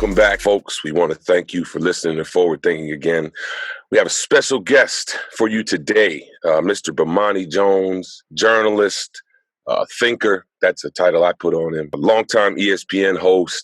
Welcome back, folks. We want to thank you for listening and forward thinking again. We have a special guest for you today, Mr. Bomani Jones, journalist, thinker. That's a title I put on him. A longtime ESPN host,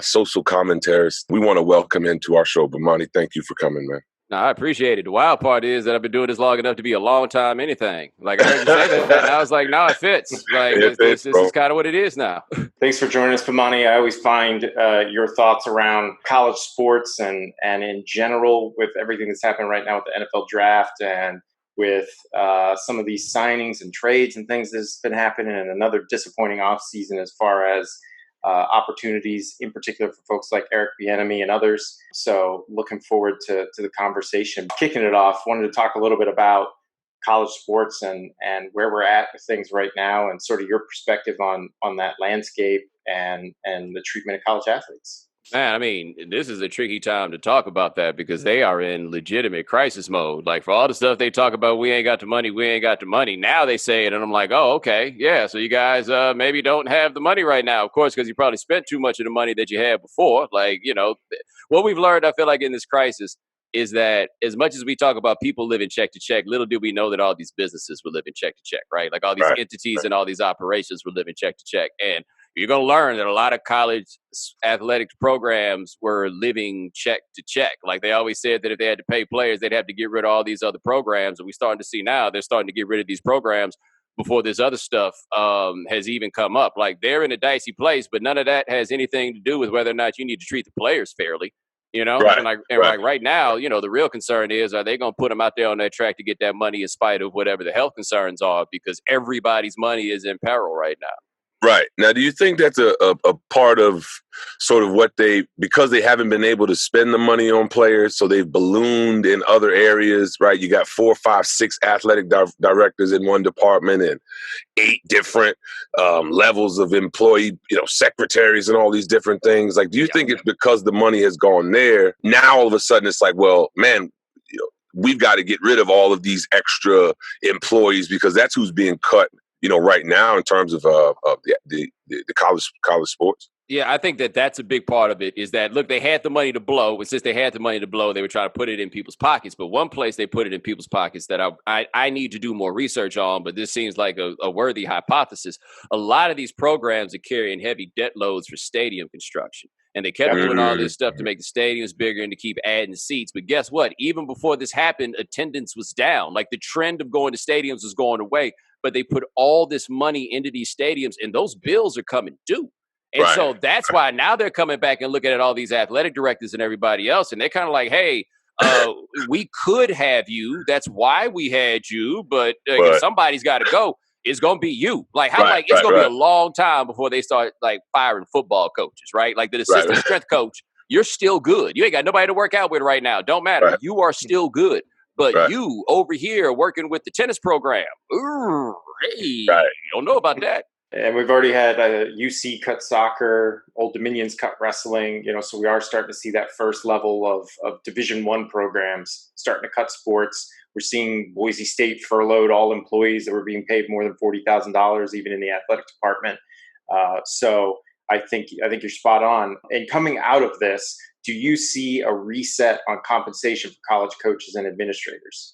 social commentarist. We want to welcome him to our show. Bomani, thank you for coming, man. No, I appreciate it. The wild part is that I've been doing this long enough to be a long time anything. Like, I heard you say that, and I was like, no, it fits. Like, this is kind of what it is now. Thanks for joining us, Bomani. I always find your thoughts around college sports and in general with everything that's happening right now with the NFL draft and with some of these signings and trades and things that's been happening, and another disappointing offseason as far as opportunities, in particular for folks like Eric Bieniemy and others. So looking forward to the conversation. Kicking it off, wanted to talk a little bit about college sports and where we're at with things right now and sort of your perspective on that landscape and the treatment of college athletes. Man, I mean, this is a tricky time to talk about that because they are in legitimate crisis mode. Like, for all the stuff they talk about, we ain't got the money. Now they say it, and I'm like, oh, okay, yeah. So you guys maybe don't have the money right now, of course, because you probably spent too much of the money that you had before. Like, you know, what we've learned, I feel like, in this crisis is that as much as we talk about people living check to check, little do we know that all these businesses were living check to check, right? Like all these entities and all these operations were living check to check. And you're going to learn that a lot of college athletics programs were living check to check. Like they always said that if they had to pay players, they'd have to get rid of all these other programs. And we're starting to see now they're starting to get rid of these programs before this other stuff has even come up. Like they're in a dicey place, but none of that has anything to do with whether or not you need to treat the players fairly. You know, right now, you know, the real concern is, are they going to put them out there on that track to get that money in spite of whatever the health concerns are? Because everybody's money is in peril right now. Right. Now, do you think that's a part of sort of what because they haven't been able to spend the money on players, so they've ballooned in other areas, right? You got 4, 5, 6 athletic directors in one department and 8 different levels of employee, secretaries and all these different things. Like, do you think it's because the money has gone there? Now, all of a sudden, it's like, well, man, we've got to get rid of all of these extra employees because that's who's being cut, right now in terms of the college sports? Yeah, I think that's a big part of it is that, look, they had the money to blow. And since they had the money to blow, they were trying to put it in people's pockets. But one place they put it in people's pockets that I need to do more research on, but this seems like a worthy hypothesis. A lot of these programs are carrying heavy debt loads for stadium construction. And they kept doing all this stuff to make the stadiums bigger and to keep adding seats. But guess what? Even before this happened, attendance was down. Like the trend of going to stadiums was going away. But they put all this money into these stadiums, and those bills are coming due. And so that's why now they're coming back and looking at all these athletic directors and everybody else, and they're kind of like, hey, we could have you. That's why we had you. But if somebody's got to go, it's going to be you. Like, it's going to be a long time before they start, like, firing football coaches, right? Like the assistant strength coach, you're still good. You ain't got nobody to work out with right now. Don't matter. You are still good. But you over here working with the tennis program, you don't know about that. And we've already had UC cut soccer, Old Dominion's cut wrestling, so we are starting to see that first level of Division I programs starting to cut sports. We're seeing Boise State furloughed all employees that were being paid more than $40,000, even in the athletic department. So I think you're spot on. And coming out of this, do you see a reset on compensation for college coaches and administrators?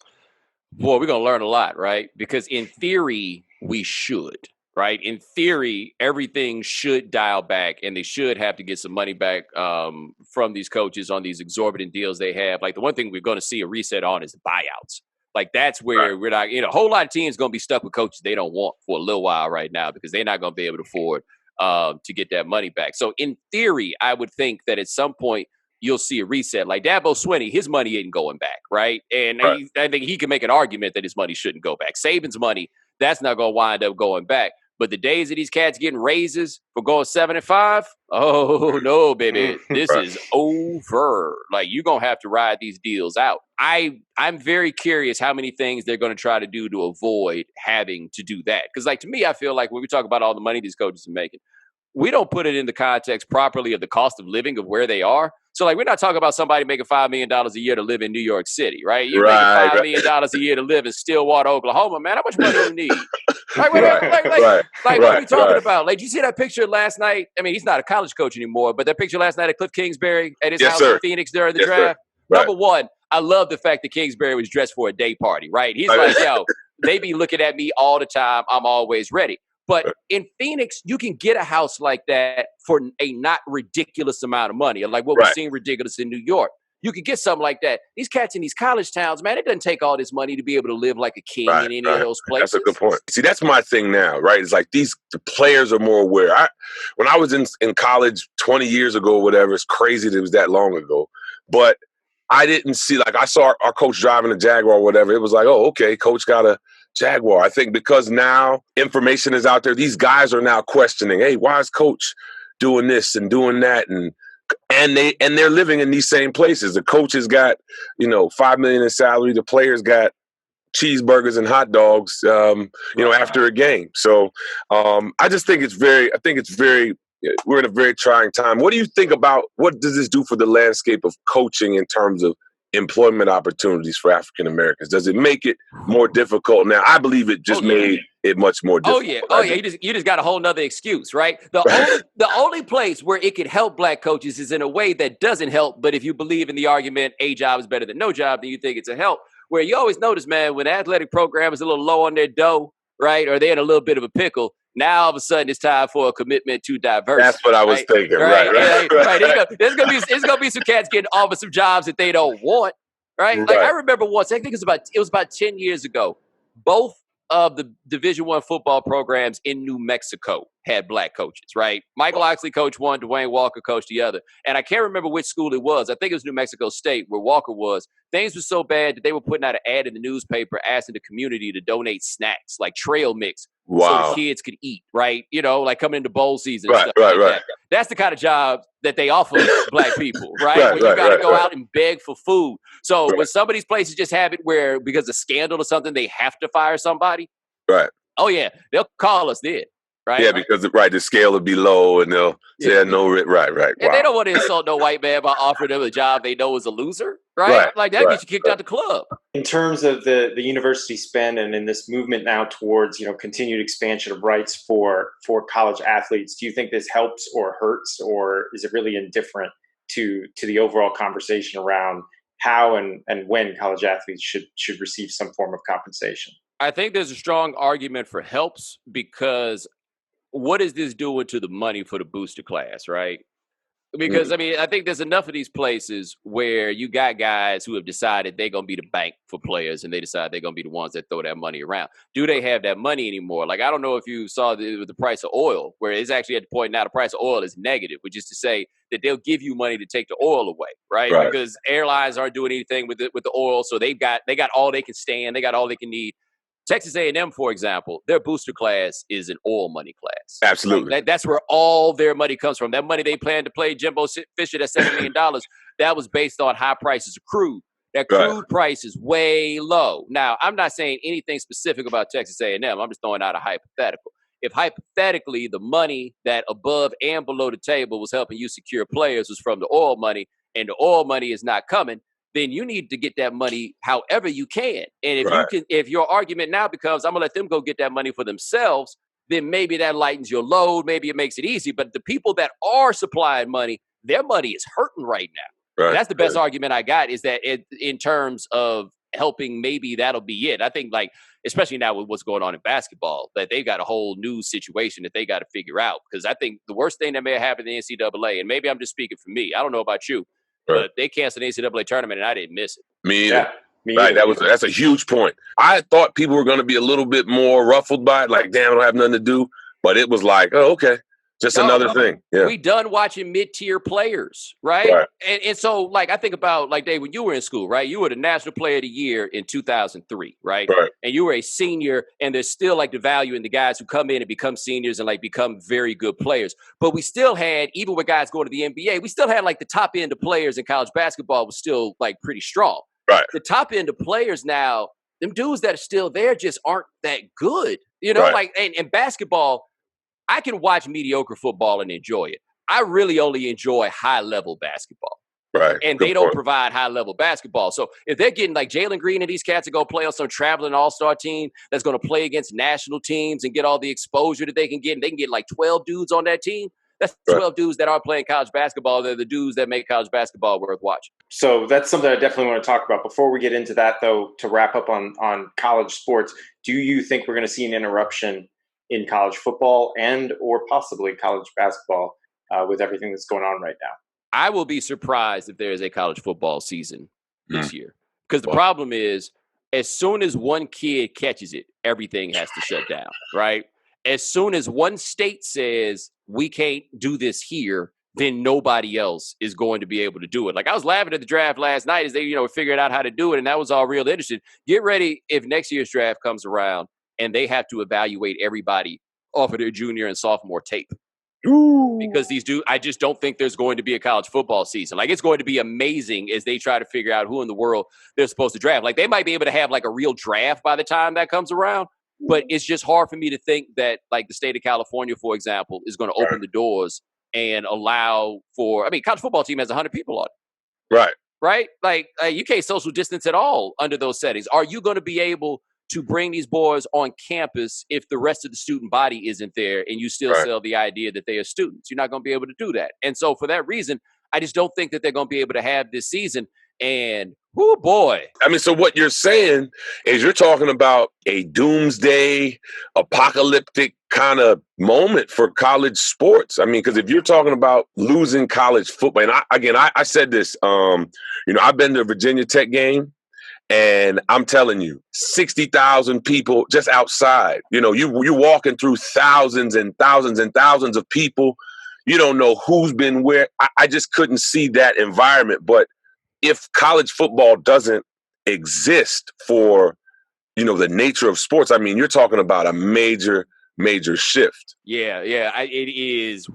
Boy, we're going to learn a lot, right? Because in theory, we should, right? In theory, everything should dial back and they should have to get some money back from these coaches on these exorbitant deals they have. Like the one thing we're going to see a reset on is buyouts. Like that's where we're not, a whole lot of teams going to be stuck with coaches they don't want for a little while right now because they're not going to be able to afford to get that money back. So in theory, I would think that at some point, you'll see a reset. Like Dabo Swinney, his money ain't going back, right? And I think he can make an argument that his money shouldn't go back. Saban's money, that's not going to wind up going back. But the days of these cats getting raises for going 7-5, oh, no, baby. This is over. Like, you're going to have to ride these deals out. I'm very curious how many things they're going to try to do to avoid having to do that. Because, like, to me, I feel like when we talk about all the money these coaches are making, we don't put it in the context properly of the cost of living of where they are. So, like, we're not talking about somebody making $5 million a year to live in New York City, right? You're making $5 million a year to live in Stillwater, Oklahoma, man. How much money you need? Like, what are we talking about? Like, did you see that picture last night? I mean, he's not a college coach anymore, but that picture last night at Cliff Kingsbury at his house in Phoenix during the draft. Right. Number one, I love the fact that Kingsbury was dressed for a day party, right? He's like, yo, they be looking at me all the time. I'm always ready. But in Phoenix, you can get a house like that for a not ridiculous amount of money, like what we're seeing ridiculous in New York. You could get something like that. These cats in these college towns, man, it doesn't take all this money to be able to live like a king in any of those places. That's a good point. See, that's my thing now, right? It's like the players are more aware. When I was in college 20 years ago or whatever, it's crazy that it was that long ago. But I didn't see, like, I saw our coach driving a Jaguar or whatever. It was like, oh, okay, coach got a Jaguar. I think because now information is out there, these guys are now questioning, hey, why is coach doing this and doing that? And they're living in these same places. The coach has got, $5 million in salary. The players got cheeseburgers and hot dogs, after a game. So I just think we're in a very trying time. What do you think about, what does this do for the landscape of coaching in terms of employment opportunities for African Americans? Does it make it more difficult now? I believe it just made it much more difficult. Oh yeah. You just got a whole nother excuse, right? The only place where it could help black coaches is in a way that doesn't help. But if you believe in the argument, a job is better than no job, then you think it's a help. Where you always notice, man, when the athletic program is a little low on their dough, right, or they're in a little bit of a pickle, now all of a sudden it's time for a commitment to diversity. That's what I was thinking. Right. There's gonna be some cats getting offered some jobs that they don't want. Right? Like, I remember once, I think it was about 10 years ago, both of the Division I football programs in New Mexico had black coaches, right? Michael Oxley coached one, Dwayne Walker coached the other. And I can't remember which school it was. I think it was New Mexico State where Walker was. Things were so bad that they were putting out an ad in the newspaper asking the community to donate snacks, like trail mix, so the kids could eat, right? Like coming into bowl season and stuff like that. That's the kind of job that they offer black people, right? Where you got to go out and beg for food. So when some of these places just have it where because of scandal or something, they have to fire somebody. Right. Oh, yeah. They'll call us then. Right. Yeah, because the scale will be low and they'll say no. Right. And they don't want to insult no white man by offering them a job they know is a loser. Right. Like that gets you kicked out the club. In terms of the university spend and in this movement now towards, continued expansion of rights for college athletes, do you think this helps or hurts, or is it really indifferent to the overall conversation around how and when college athletes should receive some form of compensation? I think there's a strong argument for helps because what is this doing to the money for the booster class, right? Because, I think there's enough of these places where you got guys who have decided they're going to be the bank for players and they decide they're going to be the ones that throw that money around. Do they have that money anymore? Like, I don't know if you saw the price of oil, where it's actually at the point now the price of oil is negative, which is to say that they'll give you money to take the oil away, right? Because airlines aren't doing anything with the oil, so they got all they can stand, they got all they can need. Texas A&M, for example, their booster class is an oil money class. Absolutely. Like, that's where all their money comes from. That money they planned to play Jimbo Fisher, that $7 million, that was based on high prices of crude. That crude price is way low. Now, I'm not saying anything specific about Texas A&M. I'm just throwing out a hypothetical. If hypothetically the money that above and below the table was helping you secure players was from the oil money, and the oil money is not coming, then you need to get that money however you can. And if your argument now becomes, I'm gonna let them go get that money for themselves, then maybe that lightens your load. Maybe it makes it easy. But the people that are supplying money, their money is hurting right now. That's the best argument I got, is that in terms of helping, maybe that'll be it. I think, like, especially now with what's going on in basketball, that they've got a whole new situation that they got to figure out. Because I think the worst thing that may have happened in the NCAA, and maybe I'm just speaking for me, I don't know about you, but they canceled the NCAA tournament, and I didn't miss it. Me either. That's a huge point. I thought people were going to be a little bit more ruffled by it, like, damn, I don't have nothing to do. But it was like, oh, okay. Just another thing. Yeah. We done watching mid-tier players, right? And so, like, I think about, like, Dave, when you were in school, right? You were the National Player of the Year in 2003, right? And you were a senior, and there's still, like, the value in the guys who come in and become seniors and, like, become very good players. But we still had, even with guys going to the NBA, we still had, like, the top end of players in college basketball was still, like, pretty strong. The top end of players now, them dudes that are still there just aren't that good. Like, and basketball, I can watch mediocre football and enjoy it. I really only enjoy high-level basketball. Right. And Good they don't point. provide high-level basketball. So if they're getting like Jalen Green and these cats to go play on some traveling all-star team that's going to play against national teams and get all the exposure that they can get, and they can get like 12 dudes on that team, that's 12 dudes that aren't playing college basketball. They're the dudes that make college basketball worth watching. So that's something I definitely want to talk about. Before we get into that, though, to wrap up on college sports, do you think we're going to see an interruption in college football and or possibly college basketball with everything that's going on right now? I will be surprised if there is a college football season this year. Because the problem is, as soon as one kid catches it, everything has to shut down, right? As soon as one state says, we can't do this here, then nobody else is going to be able to do it. Like I was laughing at the draft last night as they, figured out how to do it, and that was all real interesting. Get ready if next year's draft comes around and they have to evaluate everybody off of their junior and sophomore tape. Ooh. Because these dudes, I just don't think there's going to be a college football season. Like, it's going to be amazing as they try to figure out who in the world they're supposed to draft. Like, they might be able to have like a real draft by the time that comes around, but it's just hard for me to think that like the state of California, for example, is going to open the doors and allow for, college football team has 100 people on it. Right. Right? Like, you can't social distance at all under those settings. Are you going to be able to bring these boys on campus if the rest of the student body isn't there and you still sell the idea that they are students? You're not going to be able to do that. And so for that reason, I just don't think that they're going to be able to have this season. And, oh boy. So what you're saying is you're talking about a doomsday, apocalyptic kind of moment for college sports. Because if you're talking about losing college football, and I said this, I've been to a Virginia Tech game. And I'm telling you, 60,000 people just outside. You're walking through thousands and thousands and thousands of people. You don't know who's been where. I just couldn't see that environment. But if college football doesn't exist for, the nature of sports, you're talking about a major shift. Yeah, it is.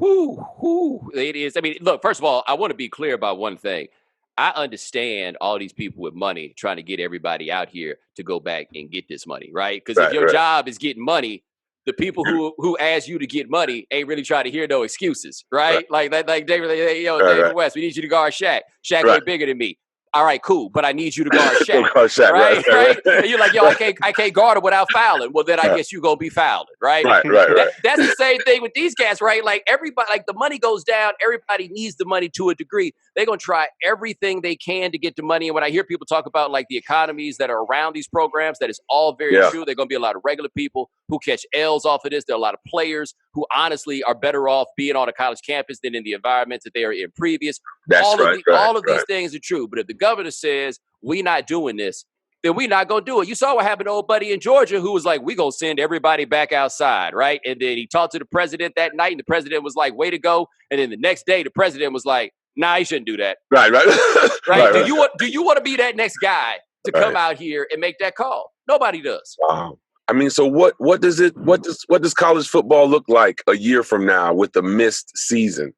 It is. Look, first of all, I want to be clear about one thing. I understand all these people with money trying to get everybody out here to go back and get this money, right? Because if your job is getting money, the people who ask you to get money ain't really trying to hear no excuses, right? Like David West, we need you to guard Shaq. Shaq ain't bigger than me. All right, cool, but I need you to guard Shaq, right? And you're like, I can't guard him without fouling. Well, then I guess you're gonna be fouling, right? That's the same thing with these guys, right? Like everybody, like the money goes down. Everybody needs the money to a degree. They're gonna try everything they can to get the money. And when I hear people talk about like the economies that are around these programs, that is all very true. They're gonna be a lot of regular people who catch L's off of this. There are a lot of players who honestly are better off being on a college campus than in the environments that they are in previous. All of these things are true. But if the governor says we're not doing this, then we're not going to do it. You saw what happened to old buddy in Georgia who was like, we're going to send everybody back outside, right? And then he talked to the president that night, and the president was like, way to go. And then the next day, the president was like, nah, you shouldn't do that. Right. Right? Do you want to be that next guy to come out here and make that call? Nobody does. Wow. So what does college football look like a year from now with the missed season?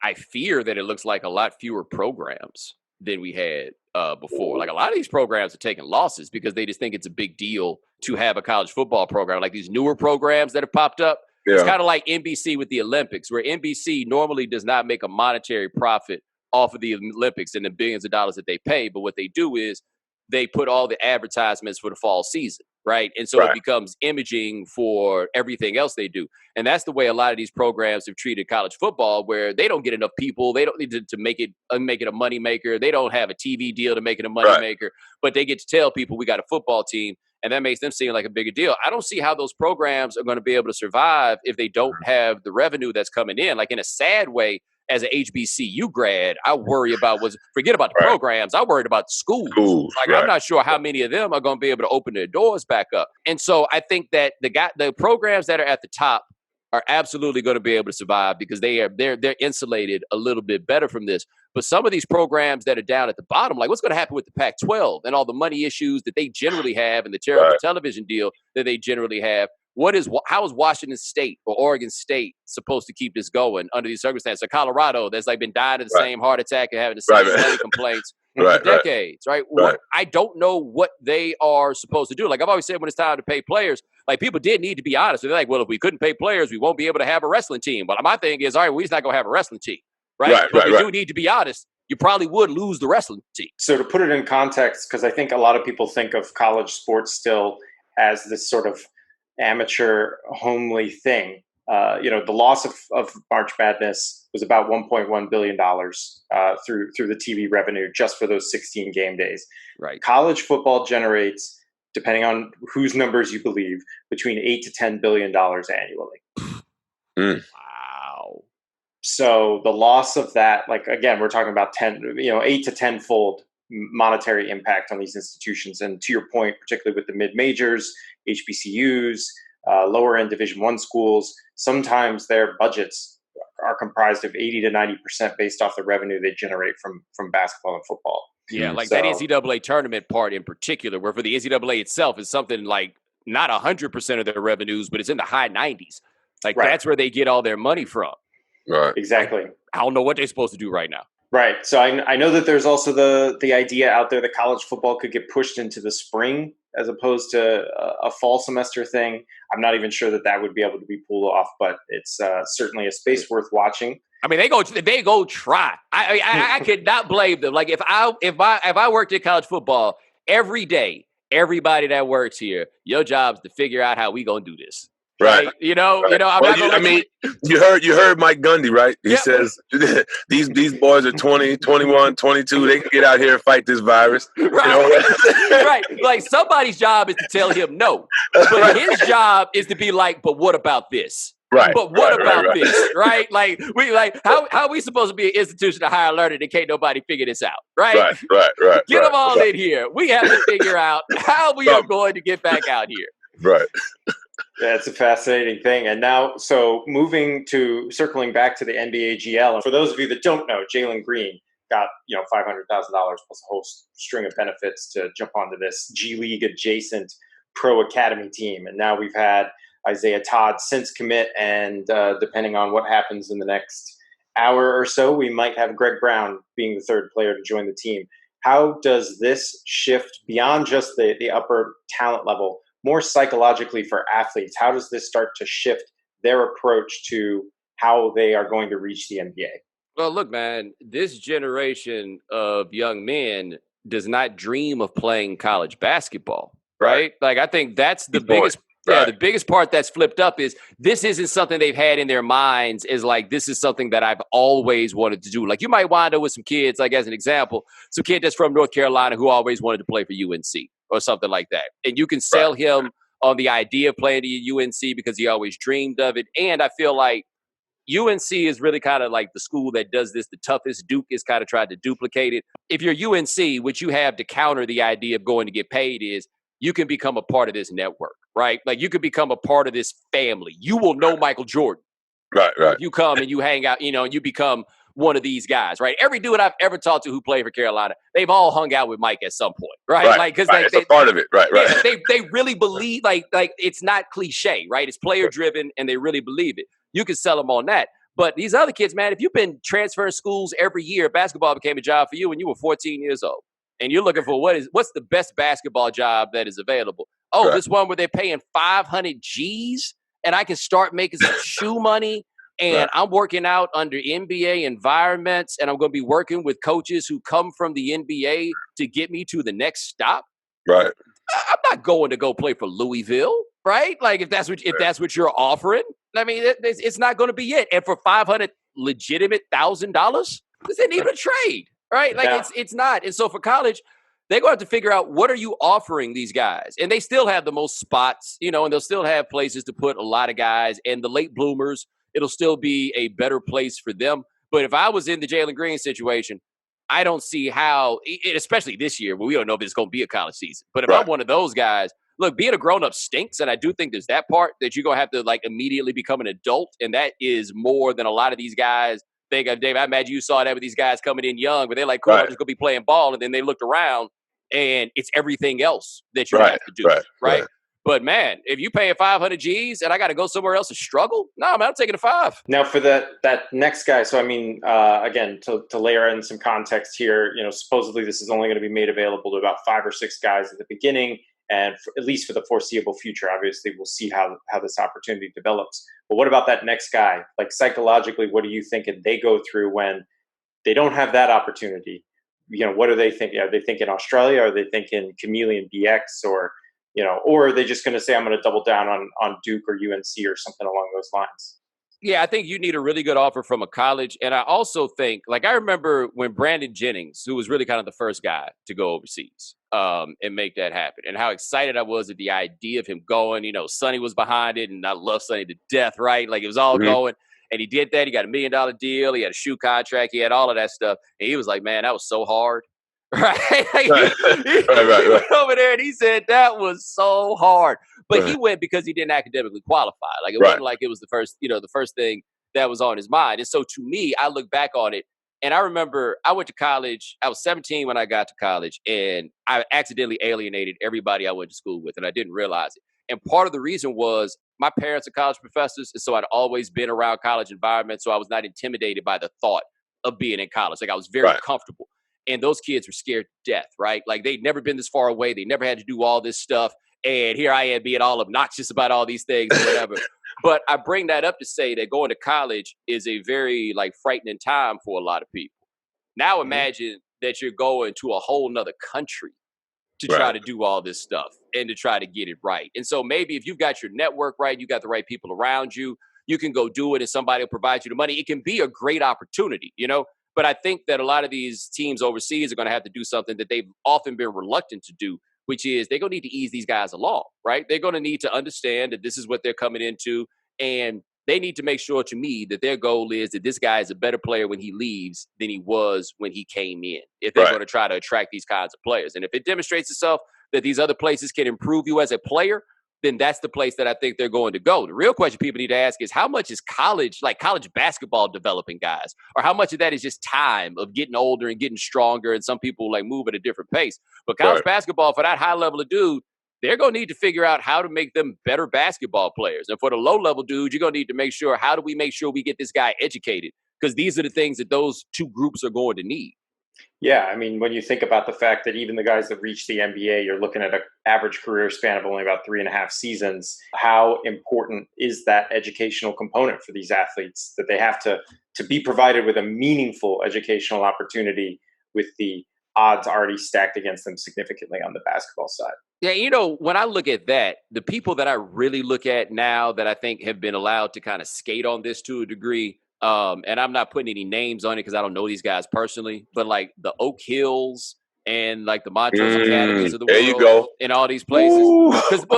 I fear that it looks like a lot fewer programs than we had before. Like a lot of these programs are taking losses because they just think it's a big deal to have a college football program. Like these newer programs that have popped up. Yeah. It's kind of like NBC with the Olympics, where NBC normally does not make a monetary profit off of the Olympics and the billions of dollars that they pay. But what they do is they put all the advertisements for the fall season. Right. And so it becomes imaging for everything else they do. And that's the way a lot of these programs have treated college football, where they don't get enough people. They don't need to make it a money maker. They don't have a TV deal to make it a money maker, but they get to tell people we got a football team, and that makes them seem like a bigger deal. I don't see how those programs are going to be able to survive if they don't have the revenue that's coming in. Like in a sad way, as an HBCU grad, I worry about forget about the programs. I worried about schools. I'm not sure how many of them are going to be able to open their doors back up. And so I think that the programs that are at the top are absolutely going to be able to survive because they're insulated a little bit better from this. But some of these programs that are down at the bottom, like what's going to happen with the Pac-12 and all the money issues that they generally have and the terrible television deal that they generally have? How is Washington State or Oregon State supposed to keep this going under these circumstances? So Colorado, that's like been dying of the same heart attack and having the same money complaints Right, for decades, right? Right. I don't know what they are supposed to do. Like I've always said, when it's time to pay players, like people did need to be honest. They're like, well, if we couldn't pay players, we won't be able to have a wrestling team. But my thing is, all right, we're just not going to have a wrestling team, right? But we do need to be honest. You probably would lose the wrestling team. So to put it in context, because I think a lot of people think of college sports still as this sort of amateur, homely thing. The loss of March Madness was about $1.1 billion through the TV revenue just for those 16 game days. Right. College football generates, depending on whose numbers you believe, between $8 to $10 billion annually. Wow. So the loss of that, like again, we're talking about 8 to 10-fold monetary impact on these institutions. And to your point, particularly with the mid majors, HBCUs, lower end Division I schools, sometimes their budgets are comprised of 80 to 90% based off the revenue they generate from basketball and football. Yeah, like that NCAA tournament part in particular, where for the NCAA itself is something like not 100% of their revenues, but it's in the high 90s. Like that's where they get all their money from. Right. Exactly. I don't know what they're supposed to do right now. Right. So I know that there's also the idea out there that college football could get pushed into the spring as opposed to a fall semester thing. I'm not even sure that would be able to be pulled off, but it's certainly a space worth watching. I mean, they go try. I could not blame them. Like if I worked in college football every day, everybody that works here, your job's to figure out how we gonna do this. Right. You heard Mike Gundy, right? He says these boys are 20, 21, 22. They can get out here and fight this virus. Right. Right. Like somebody's job is to tell him no. But his job is to be like, but what about this? Right. But what about this? Right? Like how are we supposed to be an institution of higher learning that can't nobody figure this out? Right. Right. Get them all in here. We have to figure out how we are going to get back out here. Right. That's a fascinating thing. And now, so circling back to the NBA GL, and for those of you that don't know, Jalen Green got $500,000 plus a whole string of benefits to jump onto this G League adjacent pro academy team. And now we've had Isaiah Todd since commit, and depending on what happens in the next hour or so, we might have Greg Brown being the third player to join the team. How does this shift beyond just the upper talent level, more psychologically for athletes? How does this start to shift their approach to how they are going to reach the NBA? Well, look, man, this generation of young men does not dream of playing college basketball, right? Like, I think that's the biggest the biggest part that's flipped up is this isn't something they've had in their minds is like, this is something that I've always wanted to do. Like you might wind up with some kids, like as an example, some kid that's from North Carolina who always wanted to play for UNC or something like that. And you can sell him on the idea of playing at UNC because he always dreamed of it. And I feel like UNC is really kind of like the school that does this the toughest. Duke is kind of tried to duplicate it. If you're UNC, what you have to counter the idea of going to get paid is you can become a part of this network, right? Like you could become a part of this family. You will know Michael Jordan. Right. You come and you hang out, and you become one of these guys, right? Every dude I've ever talked to who played for Carolina, they've all hung out with Mike at some point, right? Like, because it's a part of it, right? They really believe, like it's not cliche, right? It's player driven, and they really believe it. You can sell them on that. But these other kids, man, if you've been transferring schools every year, basketball became a job for you when you were 14 years old, and you're looking for what's the best basketball job that is available? Oh, this one where they're paying 500 G's, and I can start making some shoe money. And I'm working out under NBA environments, and I'm going to be working with coaches who come from the NBA to get me to the next stop. Right. I'm not going to go play for Louisville, right? Like if that's what you're offering, I mean, it's not going to be it. And for $500 legitimate $1,000, this isn't even a trade, right? Like it's not. And so for college, they're going to have to figure out what are you offering these guys, and they still have the most spots, and they'll still have places to put a lot of guys, and the late bloomers. It'll still be a better place for them. But if I was in the Jalen Green situation, I don't see how, especially this year, where we don't know if it's going to be a college season. But if I'm one of those guys, look, being a grown-up stinks, and I do think there's that part that you're going to have to, like, immediately become an adult, and that is more than a lot of these guys think of. Dave, I imagine you saw that with these guys coming in young, but they're like, cool, I'm just going to be playing ball, and then they looked around, and it's everything else that you have to do, right? But man, if you paying 500 G's and I got to go somewhere else and struggle, no, man, I'm taking a 5. Now for that next guy. So I mean, again, to layer in some context here, supposedly this is only going to be made available to about 5 or 6 guys at the beginning, and at least for the foreseeable future. Obviously, we'll see how this opportunity develops. But what about that next guy? Like psychologically, what do you think they go through when they don't have that opportunity? What are they thinking? Are they thinking Australia? Are they thinking Chameleon BX? Or are they just going to say, I'm going to double down on Duke or UNC or something along those lines? Yeah, I think you need a really good offer from a college. And I also think, like, I remember when Brandon Jennings, who was really kind of the first guy to go overseas and make that happen, and how excited I was at the idea of him going. Sonny was behind it, and I love Sonny to death, right? Like, it was all going. And he did that. He got $1 million deal. He had a shoe contract. He had all of that stuff. And he was like, man, that was so hard. Right? He went over there and he said that was so hard. But he went because he didn't academically qualify. Like, it wasn't like it was the first thing that was on his mind. And so to me, I look back on it, and I remember I went to college. I was 17 when I got to college, and I accidentally alienated everybody I went to school with, and I didn't realize it. And part of the reason was my parents are college professors, and so I'd always been around college environments, so I was not intimidated by the thought of being in college. Like, I was very comfortable. And those kids were scared to death, right? Like, they'd never been this far away. They never had to do all this stuff. And here I am being all obnoxious about all these things or whatever. But I bring that up to say that going to college is a very, frightening time for a lot of people. Now imagine that you're going to a whole nother country to try to do all this stuff and to try to get it right. And so maybe if you've got your network right, you got the right people around you, you can go do it and somebody will provide you the money. It can be a great opportunity, But I think that a lot of these teams overseas are going to have to do something that they've often been reluctant to do, which is they're going to need to ease these guys along, right? They're going to need to understand that this is what they're coming into, and they need to make sure, to me, that their goal is that this guy is a better player when he leaves than he was when he came in, if they're going to try to attract these kinds of players. And if it demonstrates itself that these other places can improve you as a player, then that's the place that I think they're going to go. The real question people need to ask is, how much is college basketball developing guys? Or how much of that is just time of getting older and getting stronger, and some people move at a different pace? But college basketball, for that high level of dude, they're going to need to figure out how to make them better basketball players. And for the low level dude, you're going to need to make sure, how do we make sure we get this guy educated? Because these are the things that those two groups are going to need. Yeah, I mean, when you think about the fact that even the guys that reach the NBA, you're looking at an average career span of only about 3.5 seasons. How important is that educational component for these athletes, that they have to be provided with a meaningful educational opportunity with the odds already stacked against them significantly on the basketball side? Yeah, when I look at that, the people that I really look at now that I think have been allowed to kind of skate on this to a degree, and I'm not putting any names on it because I don't know these guys personally, but the Oak Hills and the Montrose Academies of the world, you go. And all these places,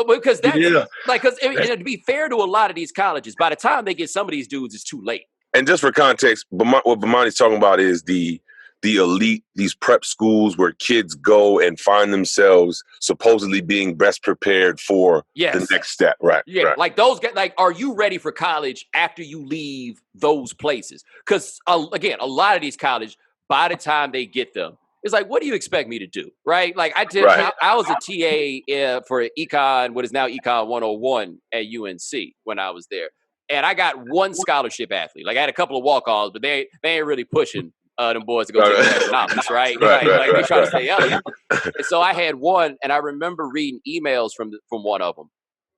because that's to be fair to a lot of these colleges, by the time they get some of these dudes, it's too late. And just for context, what Bomani's talking about is the elite, these prep schools where kids go and find themselves supposedly being best prepared for the next step. Right. Yeah. Right. Like those guys, are you ready for college after you leave those places? Because again, a lot of these colleges, by the time they get them, it's what do you expect me to do? Right. I was a TA for Econ, what is now Econ 101 at UNC when I was there. And I got one scholarship athlete. I had a couple of walk-ons, but they ain't really pushing them boys to go take economics, right? They try to stay out. And so I had one, and I remember reading emails from one of them,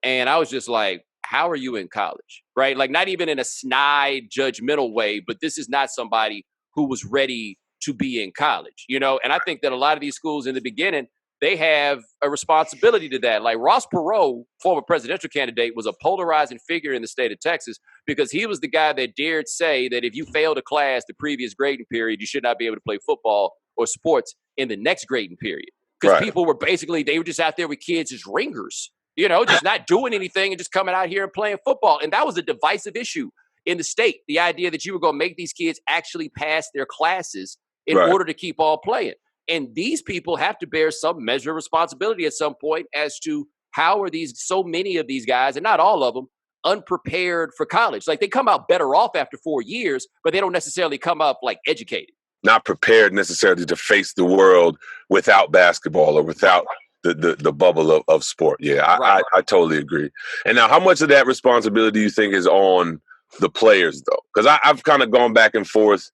and I was just like, how are you in college, right? Not even in a snide, judgmental way, but this is not somebody who was ready to be in college, And I think that a lot of these schools in the beginning, they have a responsibility to that. Ross Perot, former presidential candidate, was a polarizing figure in the state of Texas because he was the guy that dared say that if you failed a class the previous grading period, you should not be able to play football or sports in the next grading period. Because people were they were just out there with kids as ringers, just not doing anything and just coming out here and playing football. And that was a divisive issue in the state. The idea that you were going to make these kids actually pass their classes in order to keep on playing. And these people have to bear some measure of responsibility at some point as to how are so many of these guys, and not all of them, unprepared for college. They come out better off after 4 years, but they don't necessarily come up educated. Not prepared necessarily to face the world without basketball or without the bubble of sport. Yeah, Right. I totally agree. And now, how much of that responsibility do you think is on the players, though? Because I've kind of gone back and forth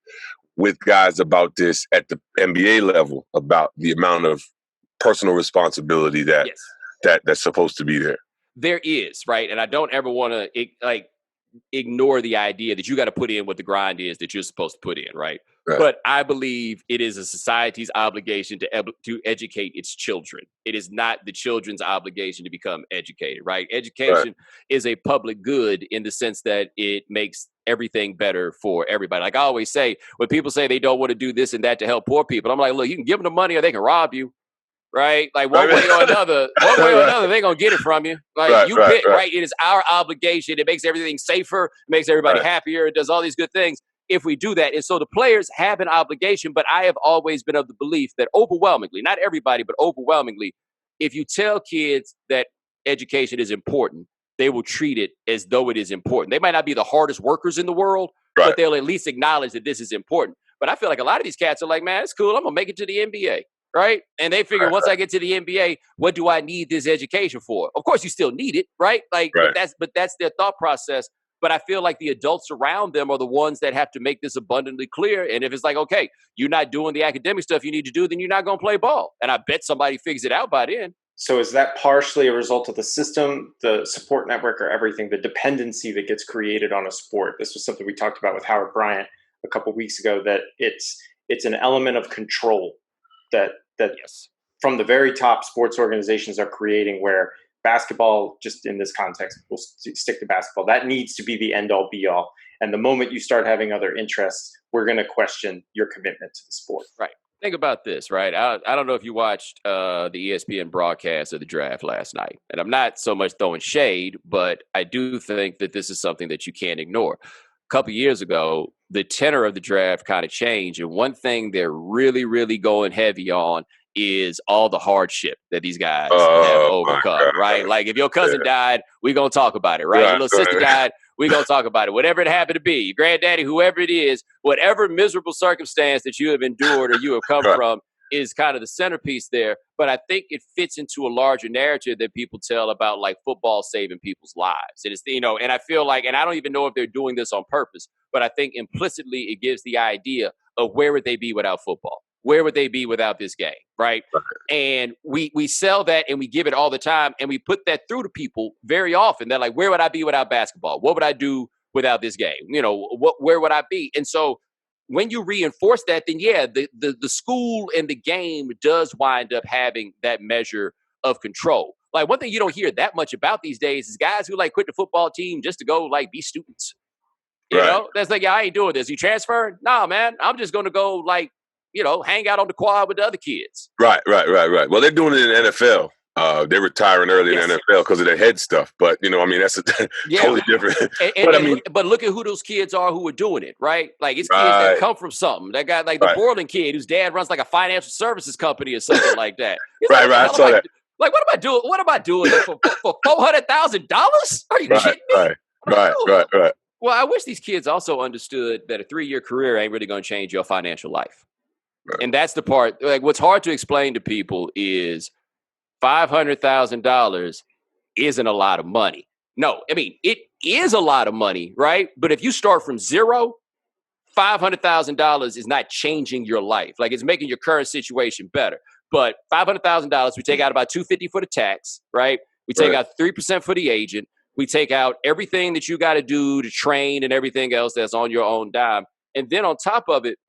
with guys about this at the NBA level, about the amount of personal responsibility that's supposed to be there. There is, right? And I don't ever want to ignore the idea that you got to put in what the grind is that you're supposed to put in, right? But I believe it is a society's obligation to educate its children. It is not the children's obligation to become educated, right? Education is a public good in the sense that it makes everything better for everybody. Like I always say, when people say they don't want to do this and that to help poor people, I'm like, look, you can give them the money or they can rob you. Right? Like one way or another, they're going to get it from you. Like you pick, right? It is our obligation. It makes everything safer, makes everybody happier. It does all these good things if we do that. And so the players have an obligation, but I have always been of the belief that overwhelmingly, not everybody, but overwhelmingly, if you tell kids that education is important, they will treat it as though it is important. They might not be the hardest workers in the world, but they'll at least acknowledge that this is important. But I feel like a lot of these cats are like, man, it's cool. I'm going to make it to the NBA. Right. And they figure once I get to the NBA, what do I need this education for? Of course, you still need it. Right. Like, but that's their thought process. But I feel like the adults around them are the ones that have to make this abundantly clear. And if it's like, OK, you're not doing the academic stuff you need to do, then you're not going to play ball. And I bet somebody figures it out by then. So is that partially a result of the system, the support network, or everything, the dependency that gets created on a sport? This was something we talked about with Howard Bryant a couple of weeks ago, that it's an element of control that from the very top sports organizations are creating, where basketball, just in this context, we'll stick to basketball, that needs to be the end all be all. And the moment you start having other interests, we're going to question your commitment to the sport. Right. Think about this, right? I don't know if you watched the ESPN broadcast of the draft last night. And I'm not so much throwing shade, but I do think that this is something that you can't ignore. A couple years ago, the tenor of the draft kind of changed. And one thing they're really, really going heavy on is all the hardship that these guys have overcome, right? Like if your cousin died, we're going to talk about it, right? Your little sister died, we're going to talk about it. Whatever it happened to be, your granddaddy, whoever it is, whatever miserable circumstance that you have endured or you have come from is kind of the centerpiece there. But I think it fits into a larger narrative that people tell about like football saving people's lives. And it's, and I feel like, and I don't even know if they're doing this on purpose, but I think implicitly it gives the idea of where would they be without football? Where would they be without this game, right? And we sell that and we give it all the time, and we put that through to people very often. They're like, where would I be without basketball? What would I do without this game? Where would I be? And so when you reinforce that, then the school and the game does wind up having that measure of control. Like one thing you don't hear that much about these days is guys who like quit the football team just to go like be students. You know, that's like, I ain't doing this. You transferring? Nah, man, I'm just going to go like, hang out on the quad with the other kids. Right. Well, they're doing it in the NFL. They're retiring early in the NFL because of their head stuff. But, that's a totally different. But look at who those kids are who are doing it, right? Like it's kids that come from something. That guy, like the Borland kid whose dad runs like a financial services company or something like that. I saw that. Like, what am I doing? What am I doing for $400,000? Are you kidding me? Right. Well, I wish these kids also understood that a 3-year career ain't really going to change your financial life. And that's the part, like what's hard to explain to people is $500,000 isn't a lot of money. No, I mean, it is a lot of money, right? But if you start from zero, $500,000 is not changing your life. Like it's making your current situation better. But $500,000, we take out about $250 for the tax, right? We take out 3% for the agent. We take out everything that you got to do to train and everything else that's on your own dime. And then on top of it,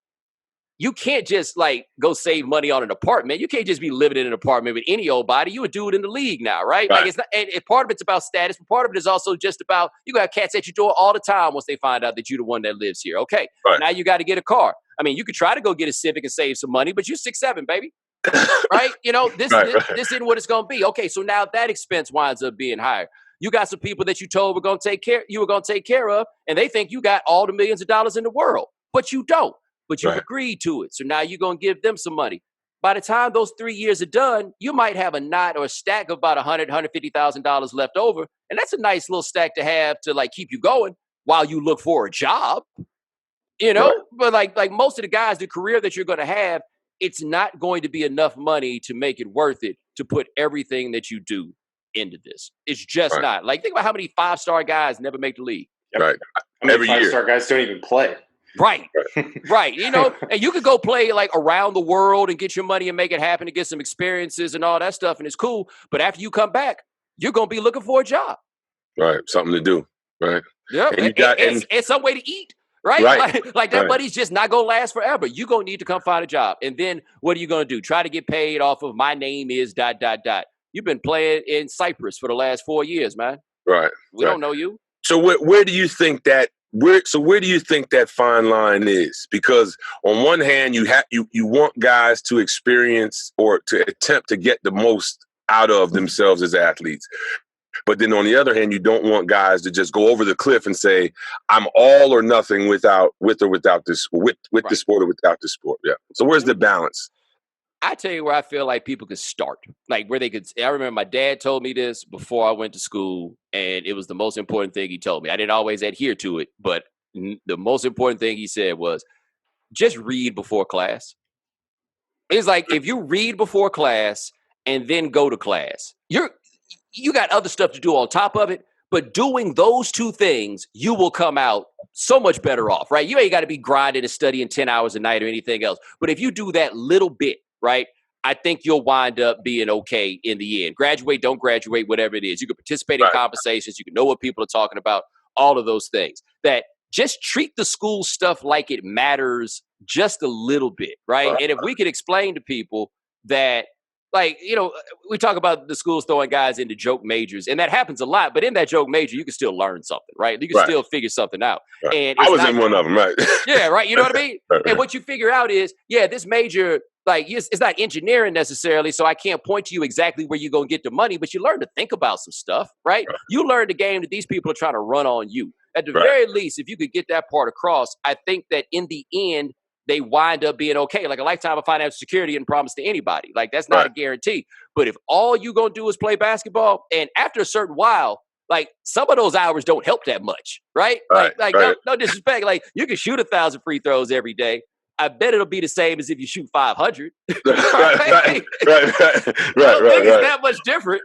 you can't just like go save money on an apartment. You can't just be living in an apartment with any old body. You would do it in the league now, right? Like it's not, and part of it's about status, but part of it is also just about you got cats at your door all the time once they find out that you're the one that lives here. Okay, now you got to get a car. I mean, you could try to go get a Civic and save some money, but you're 6'7", baby, right? This isn't what it's gonna be. Okay, so now that expense winds up being higher. You got some people that you told you were gonna take care of, and they think you got all the millions of dollars in the world, but you don't. But you've agreed to it. So now you're going to give them some money. By the time those 3 years are done, you might have a knot or a stack of about $150,000 left over. And that's a nice little stack to have to like keep you going while you look for a job, But like most of the guys, the career that you're going to have, it's not going to be enough money to make it worth it to put everything that you do into this. It's just not. Like, think about how many 5-star guys never make the league. Right. How many 5-star guys don't even play? Right. Right. You know, and you could go play like around the world and get your money and make it happen and get some experiences and all that stuff. And it's cool. But after you come back, you're going to be looking for a job. Right. Something to do. Right. Yeah. And some way to eat. Right? Like that money's just not going to last forever. You're going to need to come find a job. And then what are you going to do? Try to get paid off of my name is ... You've been playing in Cyprus for the last 4 years, man. Right. We don't know you. So where do you think that where do you think that fine line is? Because on one hand, you want guys to experience or to attempt to get the most out of themselves as athletes. But then on the other hand, you don't want guys to just go over the cliff and say, I'm all or nothing with or without this, with the sport or without the sport. Yeah. So where's the balance? I tell you where I feel like people could start, like where they could. I remember my dad told me this before I went to school, and it was the most important thing he told me. I didn't always adhere to it, but the most important thing he said was just read before class. It's like if you read before class and then go to class, you got other stuff to do on top of it, but doing those two things, you will come out so much better off, right? You ain't got to be grinding and studying 10 hours a night or anything else. But if you do that little bit, right, I think you'll wind up being okay in the end. Graduate, don't graduate, whatever it is. You can participate in conversations. You can know what people are talking about, all of those things. That just treat the school stuff like it matters just a little bit, right? And if we could explain to people that, like, you know, we talk about the schools throwing guys into joke majors, and that happens a lot. But in that joke major, you can still learn something, right? You can still figure something out. Right. And I was in one of them, right? Yeah, right. You know what I mean? And what you figure out is, this major, like, it's not engineering necessarily, so I can't point to you exactly where you're going to get the money, but you learn to think about some stuff, right? You learn the game that these people are trying to run on you. At the very least, if you could get that part across, I think that in the end, they wind up being okay. Like a lifetime of financial security isn't promised to anybody. Like, that's not a guarantee. But if all you're going to do is play basketball, and after a certain while, like, some of those hours don't help that much, right? No disrespect. Like, you can shoot 1,000 free throws every day. I bet it'll be the same as if you shoot 500. Right. It's that much different.